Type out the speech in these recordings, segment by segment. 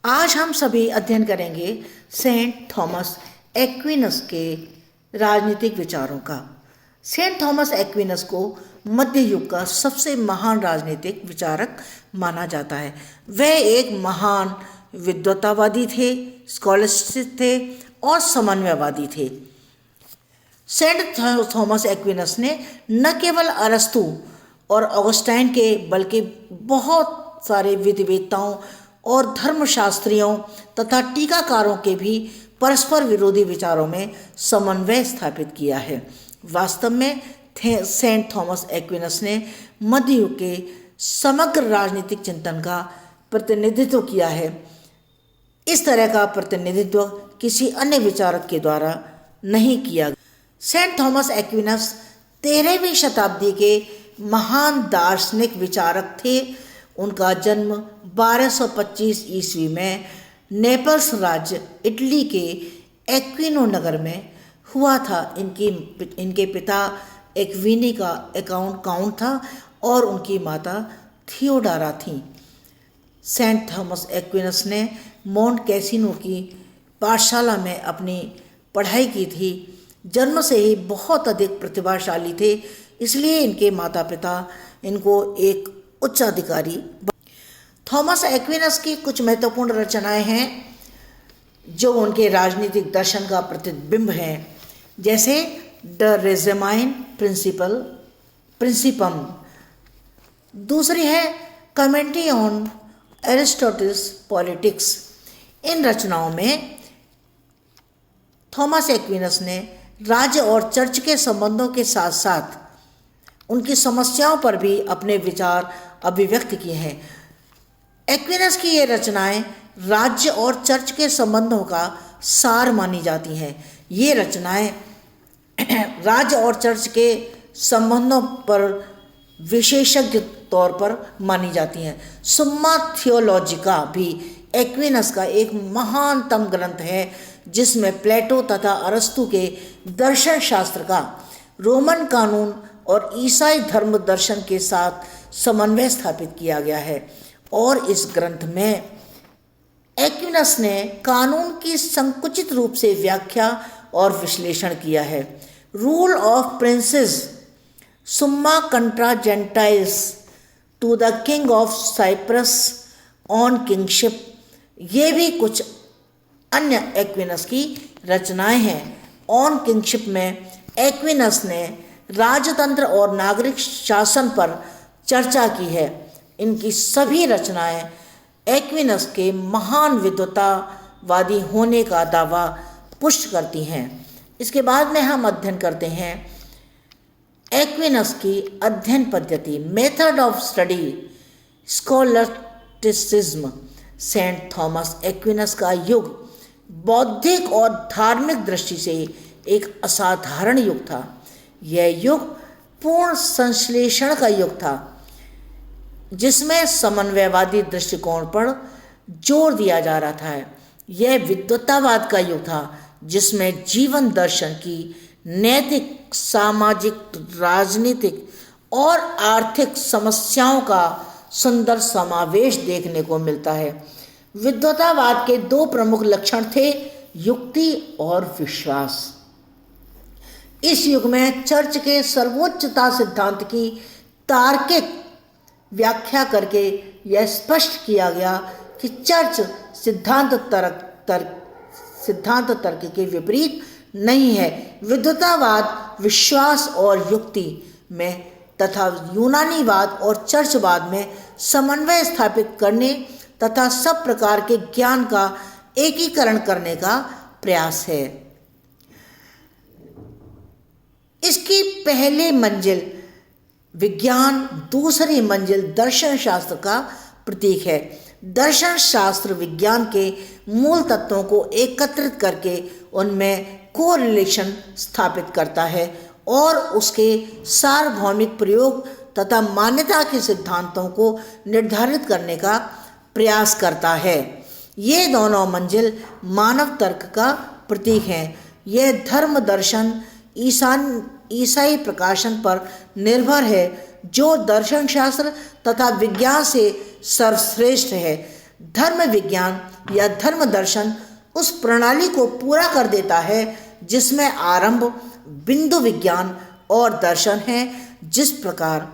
आज हम सभी अध्ययन करेंगे सेंट थॉमस एक्विनस के राजनीतिक विचारों का। सेंट थॉमस एक्विनस को मध्य युग का सबसे महान राजनीतिक विचारक माना जाता है। वह एक महान विद्वतावादी थे, स्कॉलस्टिक थे और समन्वयवादी थे। सेंट थॉमस एक्विनस ने न केवल अरस्तु और ऑगस्टाइन के बल्कि बहुत सारे विद्वताओं और धर्मशास्त्रियों तथा टीकाकारों के भी परस्पर विरोधी विचारों में समन्वय स्थापित किया है। वास्तव में सेंट थॉमस एक्विनस ने मध्य युग के समग्र राजनीतिक चिंतन का प्रतिनिधित्व किया है। इस तरह का प्रतिनिधित्व किसी अन्य विचारक के द्वारा नहीं किया। सेंट थॉमस एक्विनस 13वीं शताब्दी के महान दार्शनिक विचारक थे। उनका जन्म 1225 ईस्वी में नेपल्स राज्य इटली के एक्विनो नगर में हुआ था। इनके पिता एक्विनी का काउंट था और उनकी माता थियोडारा थी। सेंट थॉमस एक्विनस ने माउंट कैसिनो की पाठशाला में अपनी पढ़ाई की थी। जन्म से ही बहुत अधिक प्रतिभाशाली थे, इसलिए इनके माता पिता इनको एक उच्चाधिकारी। थॉमस एक्विनस की कुछ महत्वपूर्ण रचनाएं हैं जो उनके राजनीतिक दर्शन का प्रतिबिंब हैं, जैसे द रेज़माइन प्रिंसिपम। दूसरी है कमेंट्री ऑन एरिस्टोटल्स पॉलिटिक्स। इन रचनाओं में थॉमस एक्विनस ने राज्य और चर्च के संबंधों के साथ साथ उनकी समस्याओं पर भी अपने विचार अभिव्यक्त किए हैं। एक्विनस की ये रचनाएं राज्य और चर्च के संबंधों का सार मानी जाती हैं। ये रचनाएं राज्य और चर्च के संबंधों पर विशेषज्ञ तौर पर मानी जाती हैं। सुम्मा थियोलॉजिका भी एक्विनस का एक महानतम ग्रंथ है, जिसमें प्लेटो तथा अरस्तु के दर्शन शास्त्र का रोमन कानून और ईसाई धर्म दर्शन के साथ समन्वय स्थापित किया गया है। और इस ग्रंथ में एक्विनस ने कानून की संकुचित रूप से व्याख्या और विश्लेषण किया है। Rule of princes, Summa Contra Gentiles to the king of Cyprus on kingship, ये भी कुछ अन्य एक्विनस की रचनाएं हैं। ऑन किंगशिप में एक्विनस ने राजतंत्र और नागरिक शासन पर चर्चा की है। इनकी सभी रचनाएं एक्विनस के महान विद्वतावादी होने का दावा पुष्ट करती हैं। इसके बाद में हम अध्ययन करते हैं एक्विनस की अध्ययन पद्धति, method of study, scholasticism. Saint Thomas Aquinas का युग बौद्धिक और धार्मिक दृष्टि से एक असाधारण युग था। यह युग पूर्ण संश्लेषण का युग था, जिसमें समन्वयवादी दृष्टिकोण पर जोर दिया जा रहा था। यह विद्वतावाद का युग था, जिसमें जीवन दर्शन की नैतिक, सामाजिक, राजनीतिक और आर्थिक समस्याओं का सुंदर समावेश देखने को मिलता है। विद्वतावाद के दो प्रमुख लक्षण थे, युक्ति और विश्वास। इस युग में चर्च के सर्वोच्चता सिद्धांत की तार्किक व्याख्या करके यह स्पष्ट किया गया कि चर्च सिद्धांत तर्क के विपरीत नहीं है। विद्वतावाद विश्वास और युक्ति में तथा यूनानीवाद और चर्चवाद में समन्वय स्थापित करने तथा सब प्रकार के ज्ञान का एकीकरण करने का प्रयास है। इसकी पहली मंजिल विज्ञान, दूसरी मंजिल दर्शन शास्त्र का प्रतीक है। दर्शन शास्त्र विज्ञान के मूल तत्वों को एकत्रित करके उनमें कोरिलेशन स्थापित करता है और उसके सार्वभौमिक प्रयोग तथा मान्यता के सिद्धांतों को निर्धारित करने का प्रयास करता है। ये दोनों मंजिल मानव तर्क का प्रतीक हैं। यह धर्म दर्शन ईसाई प्रकाशन पर निर्भर है, जो दर्शन शास्त्र तथा विज्ञान से सर्वश्रेष्ठ है। धर्म विज्ञान या धर्म दर्शन उस प्रणाली को पूरा कर देता है जिसमें आरंभ बिंदु विज्ञान और दर्शन है। जिस प्रकार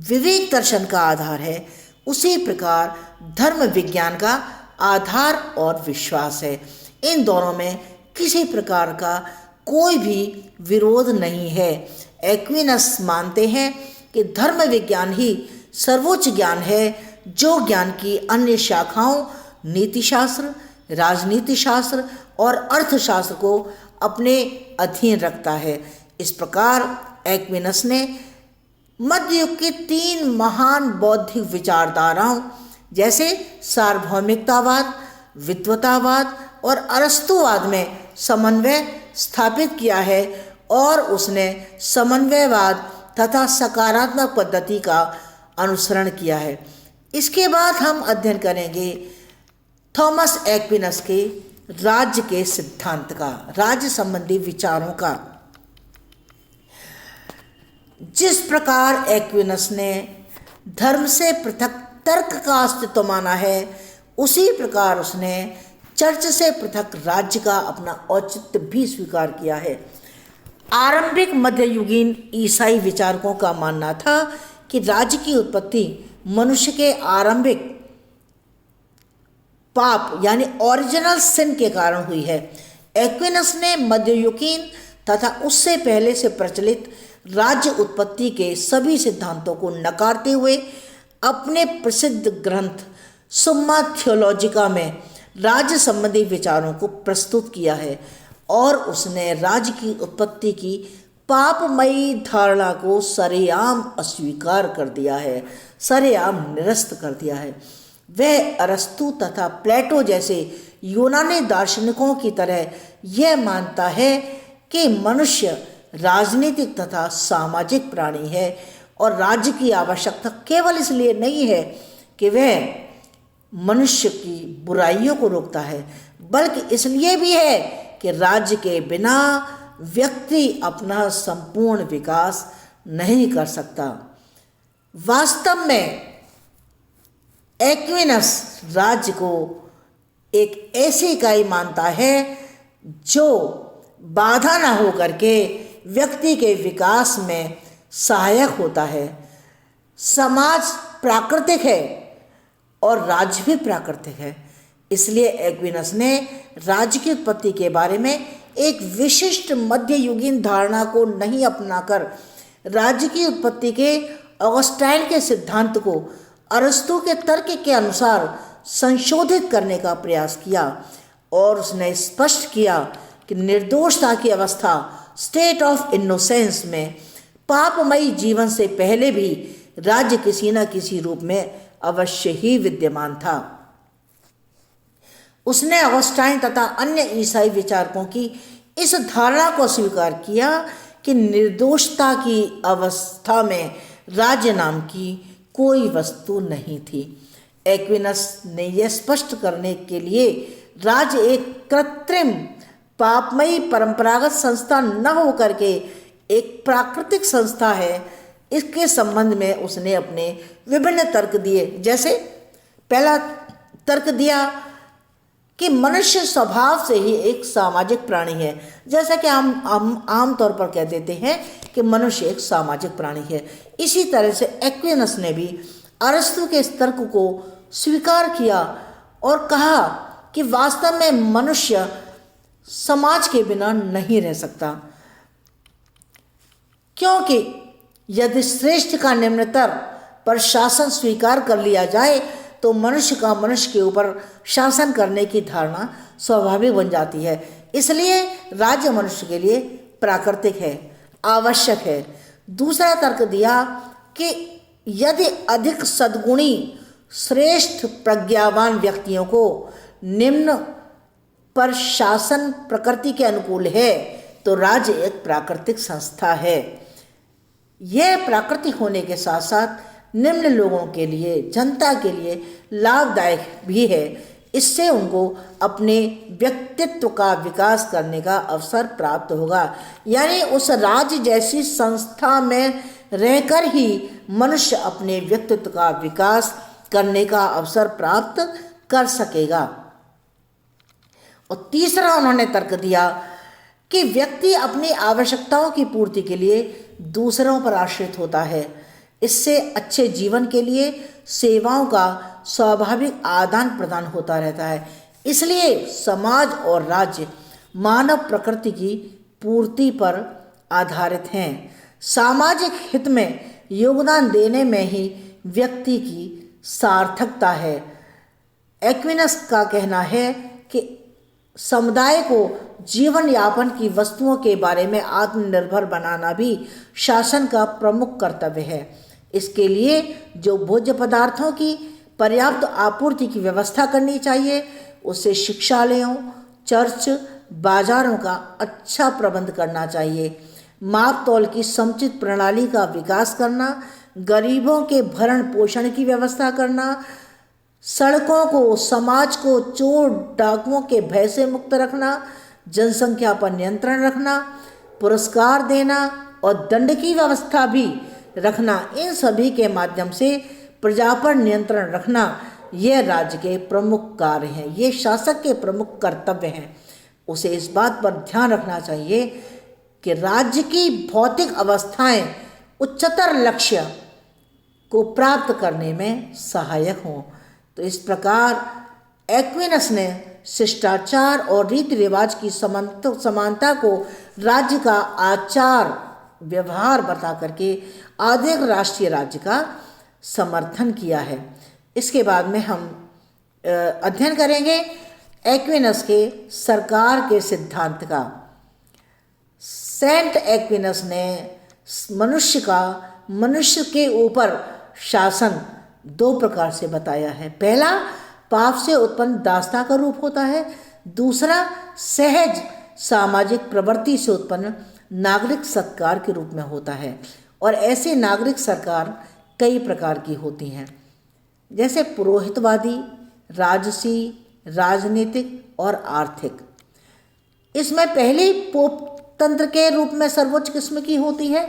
विवेक दर्शन का आधार है, उसी प्रकार धर्म विज्ञान का आधार और विश्वास है। इन दोनों में किसी प्रकार का कोई भी विरोध नहीं है। एक्विनस मानते हैं कि धर्म विज्ञान ही सर्वोच्च ज्ञान है, जो ज्ञान की अन्य शाखाओं नीतिशास्त्र, राजनीति शास्त्र और अर्थशास्त्र को अपने अधीन रखता है। इस प्रकार एक्विनस ने मध्य युग के 3 महान बौद्धिक विचारधाराओं जैसे सार्वभौमिकतावाद, विद्वतावाद और अरस्तुवाद में समन्वय स्थापित किया है और उसने समन्वयवाद तथा सकारात्मक पद्धति का अनुसरण किया है। इसके बाद हम अध्ययन करेंगे थॉमस एक्विनस के राज्य के सिद्धांत का, राज्य संबंधी विचारों का। जिस प्रकार एक्विनस ने धर्म से पृथक तर्क का अस्तित्व माना है, उसी प्रकार उसने चर्च से पृथक राज्य का अपना औचित्य भी स्वीकार किया है। आरंभिक मध्ययुगीन ईसाई विचारकों का मानना था कि राज्य की उत्पत्ति मनुष्य के आरंभिक पाप यानी ओरिजिनल सिन के कारण हुई है। एक्विनस ने मध्ययुगीन तथा उससे पहले से प्रचलित राज्य उत्पत्ति के सभी सिद्धांतों को नकारते हुए अपने प्रसिद्ध ग्रंथ सुम्मा थियोलॉजिका में राज्य संबंधी विचारों को प्रस्तुत किया है और उसने राज्य की उत्पत्ति की पापमयी धारणा को सरेआम अस्वीकार कर दिया है, सरेआम निरस्त कर दिया है। वह अरस्तु तथा प्लेटो जैसे यूनानी दार्शनिकों की तरह यह मानता है कि मनुष्य राजनीतिक तथा सामाजिक प्राणी है और राज्य की आवश्यकता केवल इसलिए नहीं है कि वह मनुष्य की बुराइयों को रोकता है, बल्कि इसलिए भी है कि राज्य के बिना व्यक्ति अपना संपूर्ण विकास नहीं कर सकता। वास्तव में एक्विनस राज्य को एक ऐसी इकाई मानता है जो बाधा न हो करके व्यक्ति के विकास में सहायक होता है। समाज प्राकृतिक है और राज्य भी प्राकृतिक है। इसलिए एक्विनस ने राज्य की उत्पत्ति के बारे में एक विशिष्ट मध्ययुगीन धारणा को नहीं अपनाकर राज्य की उत्पत्ति के ऑगस्टाइन के सिद्धांत को अरस्तु के तर्क के अनुसार संशोधित करने का प्रयास किया और उसने स्पष्ट किया कि निर्दोषता की अवस्था स्टेट ऑफ इनोसेंस में पापमयी जीवन से पहले भी राज्य किसी न किसी रूप में अवश्य ही विद्यमान था। उसने ऑगस्टाइन तथा अन्य ईसाई विचारकों की इस धारणा को स्वीकार किया कि निर्दोषता की अवस्था में राज्य नाम की कोई वस्तु नहीं थी। एक्विनस ने यह स्पष्ट करने के लिए राज्य एक कृत्रिम पापमयी परंपरागत संस्था न होकर के एक प्राकृतिक संस्था है, इसके संबंध में उसने अपने विभिन्न तर्क दिए। जैसे पहला तर्क दिया कि मनुष्य स्वभाव से ही एक सामाजिक प्राणी है, जैसा कि हम आम तौर पर कह देते हैं कि मनुष्य एक सामाजिक प्राणी है। इसी तरह से एक्विनस ने भी अरस्तु के इस तर्क को स्वीकार किया और कहा कि वास्तव में मनुष्य समाज के बिना नहीं रह सकता, क्योंकि यदि श्रेष्ठ का निम्नतर पर शासन स्वीकार कर लिया जाए तो मनुष्य का मनुष्य के ऊपर शासन करने की धारणा स्वाभाविक बन जाती है। इसलिए राज्य मनुष्य के लिए प्राकृतिक है, आवश्यक है। दूसरा तर्क दिया कि यदि अधिक सद्गुणी श्रेष्ठ प्रज्ञावान व्यक्तियों को निम्न पर शासन प्रकृति के अनुकूल है तो राज्य एक प्राकृतिक संस्था है। यह प्राकृतिक होने के साथ साथ निम्न लोगों के लिए, जनता के लिए लाभदायक भी है। इससे उनको अपने व्यक्तित्व का विकास करने का अवसर प्राप्त होगा। यानी उस राज्य जैसी संस्था में रहकर ही मनुष्य अपने व्यक्तित्व का विकास करने का अवसर प्राप्त कर सकेगा। और तीसरा उन्होंने तर्क दिया कि व्यक्ति अपनी आवश्यकताओं की पूर्ति के लिए दूसरों पर आश्रित होता है। इससे अच्छे जीवन के लिए सेवाओं का स्वाभाविक आदान प्रदान होता रहता है। इसलिए समाज और राज्य मानव प्रकृति की पूर्ति पर आधारित हैं। सामाजिक हित में योगदान देने में ही व्यक्ति की सार्थकता है। एक्विनस का कहना है कि समुदाय को जीवन यापन की वस्तुओं के बारे में आत्मनिर्भर बनाना भी शासन का प्रमुख कर्तव्य है। इसके लिए जो भोज्य पदार्थों की पर्याप्त आपूर्ति की व्यवस्था करनी चाहिए, उसे शिक्षालयों, चर्च, बाजारों का अच्छा प्रबंध करना चाहिए। माप तौल की समुचित प्रणाली का विकास करना, गरीबों के भरण पोषण की व्यवस्था करना, सड़कों को, समाज को चोर डाकुओं के भय से मुक्त रखना, जनसंख्या पर नियंत्रण रखना, पुरस्कार देना और दंड की व्यवस्था भी रखना, इन सभी के माध्यम से प्रजा पर नियंत्रण रखना, यह राज्य के प्रमुख कार्य हैं, ये शासक के प्रमुख कर्तव्य हैं। उसे इस बात पर ध्यान रखना चाहिए कि राज्य की भौतिक अवस्थाएं उच्चतर लक्ष्य को प्राप्त करने में सहायक हों। तो इस प्रकार एक्विनस ने शिष्टाचार और रीति रिवाज की समानता को राज्य का आचार व्यवहार बता करके आधुनिक राष्ट्रीय राज्य का समर्थन किया है। इसके बाद में हम अध्ययन करेंगे एक्विनस के सरकार के सिद्धांत का। सेंट एक्विनस ने मनुष्य के ऊपर शासन दो प्रकार से बताया है। पहला पाप से उत्पन्न दासता का रूप होता है, दूसरा सहज सामाजिक प्रवृत्ति से उत्पन्न नागरिक सत्कार के रूप में होता है। और ऐसे नागरिक सरकार कई प्रकार की होती हैं, जैसे पुरोहितवादी, राजसी, राजनीतिक और आर्थिक। इसमें पहली पोप तंत्र के रूप में सर्वोच्च किस्म की होती है।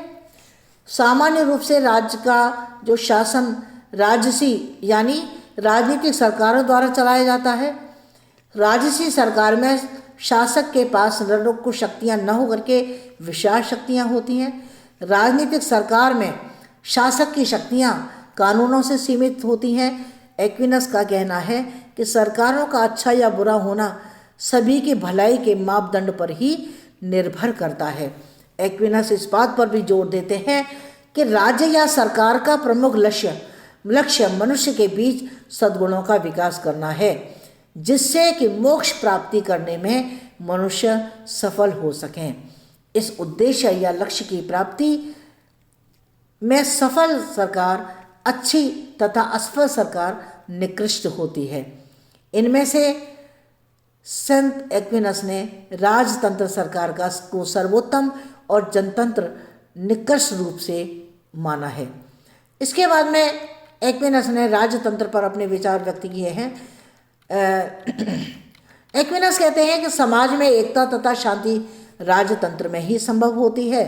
सामान्य रूप से राज्य का जो शासन राजसी यानी राजनीतिक सरकारों द्वारा चलाया जाता है। राजसी सरकार में शासक के पास निरंकुश शक्तियां न होकर के विशाल शक्तियां होती हैं। राजनीतिक सरकार में शासक की शक्तियां कानूनों से सीमित होती हैं। एक्विनस का कहना है कि सरकारों का अच्छा या बुरा होना सभी की भलाई के मापदंड पर ही निर्भर करता है। एक्विनस इस बात पर भी जोर देते हैं कि राज्य या सरकार का प्रमुख लक्ष्य मनुष्य के बीच सद्गुणों का विकास करना है, जिससे कि मोक्ष प्राप्ति करने में मनुष्य सफल हो सकें। इस उद्देश्य या लक्ष्य की प्राप्ति में सफल सरकार अच्छी तथा असफल सरकार निकृष्ट होती है। इनमें से संत एक्विनस ने राजतंत्र सरकार को सर्वोत्तम और जनतंत्र निकृष्ट रूप से माना है। इसके बाद में एक्विनस ने राजतंत्र पर अपने विचार व्यक्त किए हैं। एक्विनस कहते हैं कि समाज में एकता तथा शांति राजतंत्र में ही संभव होती है।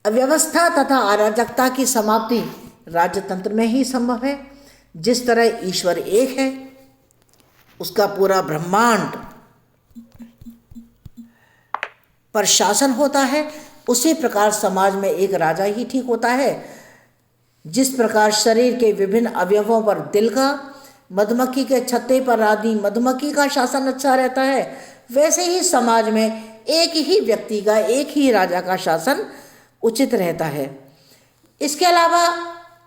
अव्यवस्था तथा अराजकता की समाप्ति राजतंत्र में ही संभव है। जिस तरह ईश्वर एक है, उसका पूरा ब्रह्मांड पर शासन होता है, उसी प्रकार समाज में एक राजा ही ठीक होता है। जिस प्रकार शरीर के विभिन्न अवयवों पर दिल का, मधुमक्खी के छत्ते पर आदि मधुमक्खी का शासन अच्छा रहता है, वैसे ही समाज में एक ही व्यक्ति का, एक ही राजा का शासन उचित रहता है। इसके अलावा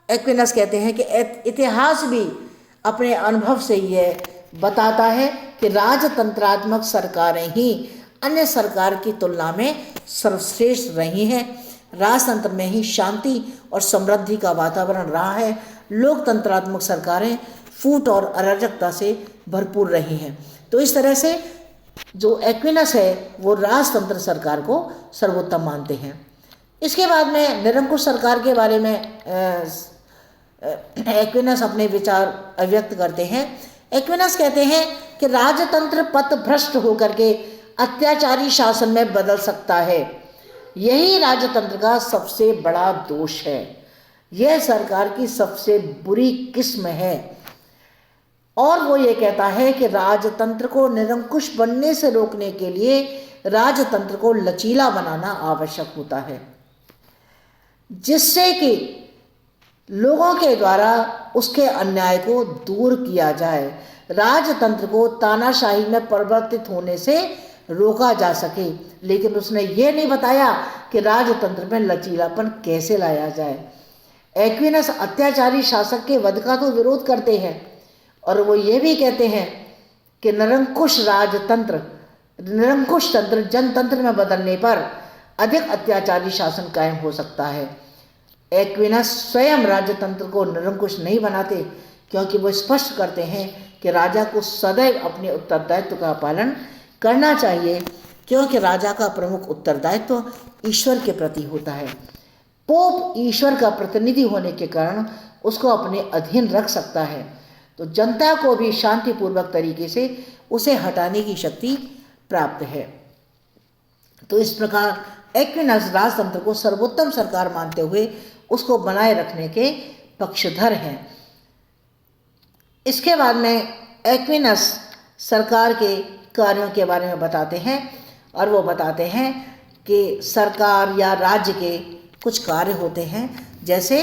एक्विनस कहते हैं कि इतिहास भी अपने अनुभव से यह बताता है कि राजतंत्रात्मक सरकारें ही अन्य सरकार की तुलना में सर्वश्रेष्ठ रही हैं। राजतंत्र में ही शांति और समृद्धि का वातावरण रहा है। लोकतंत्रात्मक सरकारें फूट और अराजकता से भरपूर रही हैं। तो इस तरह से जो एक्विनस है वो राजतंत्र सरकार को सर्वोत्तम मानते हैं। इसके बाद में निरंकुश सरकार के बारे में एक्विनस अपने विचार व्यक्त करते हैं। एक्विनस कहते हैं कि राजतंत्र पथभ्रष्ट होकर के अत्याचारी शासन में बदल सकता है। यही राजतंत्र का सबसे बड़ा दोष है। यह सरकार की सबसे बुरी किस्म है। और वो ये कहता है कि राजतंत्र को निरंकुश बनने से रोकने के लिए राजतंत्र को लचीला बनाना आवश्यक होता है, जिससे कि लोगों के द्वारा उसके अन्याय को दूर किया जाए, राजतंत्र को तानाशाही में परिवर्तित होने से रोका जा सके। लेकिन उसने ये नहीं बताया कि राजतंत्र में लचीलापन कैसे लाया जाए। एक्विनस अत्याचारी शासक के वध का तो विरोध करते हैं और वो ये भी कहते हैं कि निरंकुश तंत्र जनतंत्र में बदलने पर अधिक अत्याचारी शासन कायम हो सकता है। एक्विनस स्वयं राजतंत्र को निरंकुश नहीं बनाते, क्योंकि वो स्पष्ट करते हैं कि राजा को सदैव अपने उत्तरदायित्व का पालन करना चाहिए, क्योंकि राजा का प्रमुख उत्तरदायित्व ईश्वर के प्रति होता है। पोप ईश्वर का प्रतिनिधि होने के कारण उसको अपने अधीन रख सकता है, तो जनता को भी शांतिपूर्वक तरीके से उसे हटाने की शक्ति प्राप्त है। तो इस प्रकार एक्विनस राजतंत्र को सर्वोत्तम सरकार मानते हुए उसको बनाए रखने के पक्षधर हैं। इसके बाद में एक्विनस सरकार के कार्यों के बारे में बताते हैं और वो बताते हैं कि सरकार या राज्य के कुछ कार्य होते हैं, जैसे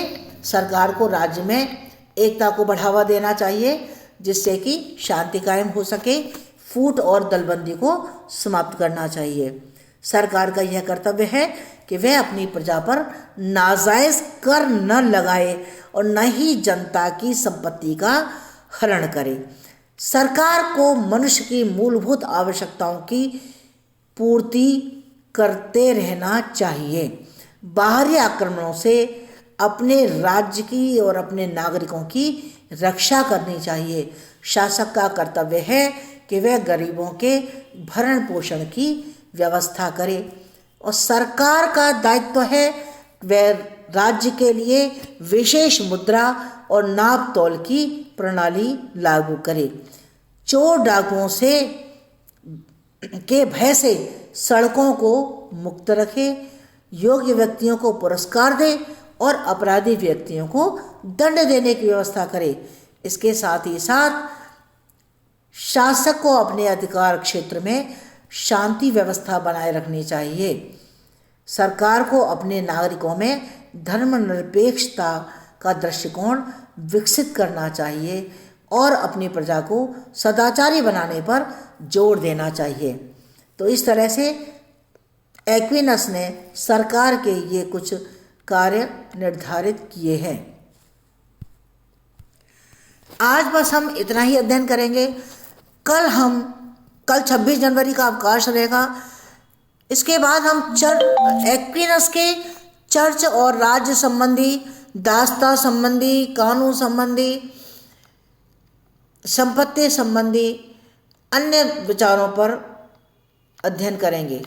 सरकार को राज्य में एकता को बढ़ावा देना चाहिए जिससे कि शांति कायम हो सके, फूट और दलबंदी को समाप्त करना चाहिए। सरकार का यह कर्तव्य है कि वह अपनी प्रजा पर नाजायज कर न लगाए और न ही जनता की संपत्ति का हरण करे। सरकार को मनुष्य की मूलभूत आवश्यकताओं की पूर्ति करते रहना चाहिए। बाहरी आक्रमणों से अपने राज्य की और अपने नागरिकों की रक्षा करनी चाहिए। शासक का कर्तव्य है कि वह गरीबों के भरण पोषण की व्यवस्था करे और सरकार का दायित्व है वह राज्य के लिए विशेष मुद्रा और नाप तोल की प्रणाली लागू करे। चोर डाकुओं से के भय से सड़कों को मुक्त रखे, योग्य व्यक्तियों को पुरस्कार दे और अपराधी व्यक्तियों को दंड देने की व्यवस्था करे। इसके साथ ही साथ शासक को अपने अधिकार क्षेत्र में शांति व्यवस्था बनाए रखनी चाहिए। सरकार को अपने नागरिकों में धर्मनिरपेक्षता का दृष्टिकोण विकसित करना चाहिए और अपनी प्रजा को सदाचारी बनाने पर जोर देना चाहिए। तो इस तरह से एक्विनस ने सरकार के ये कुछ कार्य निर्धारित किए हैं। आज बस हम इतना ही अध्ययन करेंगे। कल 26 जनवरी का अवकाश रहेगा। इसके बाद हम एक्विनस के चर्च और राज्य संबंधी, दासता संबंधी, कानून संबंधी, संपत्ति संबंधी अन्य विचारों पर अध्ययन करेंगे।